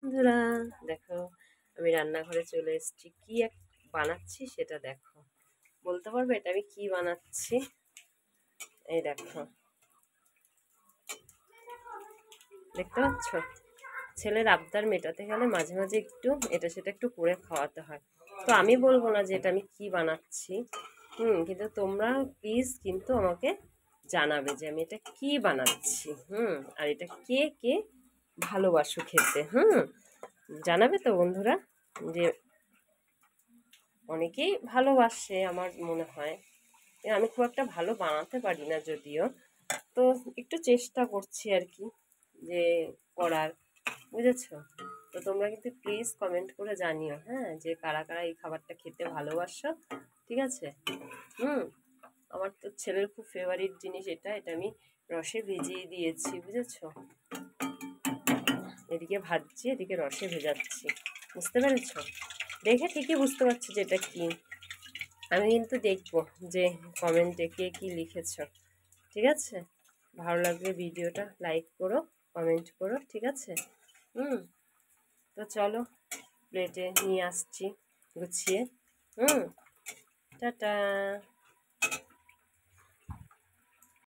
বন্ধুরা দেখো, আমি রান্নাঘরে চলে এসেছি। কি এক বানাচ্ছি সেটা দেখো। বলতে পারবে এটা আমি কি বানাচ্ছি? এই দেখো, দেখতে পাচ্ছ? ছেলের আবদার মেটাতে গেলে মাঝে মাঝে একটু এটা সেটা একটু করে খাওয়াতে হয়। তো আমি বলবো না যে এটা আমি কি বানাচ্ছি। কিন্তু তোমরা প্লিজ কিন্তু আমাকে জানাবে যে আমি এটা কি বানাচ্ছি। আর এটা কে কে ভালোবাসো খেতে। জানাবে তো বন্ধুরা, যে অনেকেই ভালোবাসে আমার মনে হয়। আমি খুব একটা ভালো বানাতে পারি না যদিও, তো একটু চেষ্টা করছি আর কি, যে করার, বুঝেছো? তো তোমরা কিন্তু প্লিজ কমেন্ট করে জানিও, হ্যাঁ, যে কারা কারা এই খাবারটা খেতে ভালোবাসো। ঠিক আছে? হুম আমার তো ছেলের খুব ফেভারিট জিনিস এটা। এটা আমি রসে ভিজিয়ে দিয়েছি, বুঝেছো? এদিকে ভাজছি, এদিকে রসে ভেজাচ্ছি। বুঝতে পেরেছো? দেখে ঠিকই বুঝতে পারছি যে এটা কি। আমি কিন্তু দেখবো যে কমেন্টে কে কি লিখেছ। ঠিক আছে? ভালো লাগলে ভিডিওটা লাইক করো, কমেন্ট করো। ঠিক আছে? হুম তো চলো, প্লেটে নিয়ে আসছি গুছিয়ে। হুম টাটা।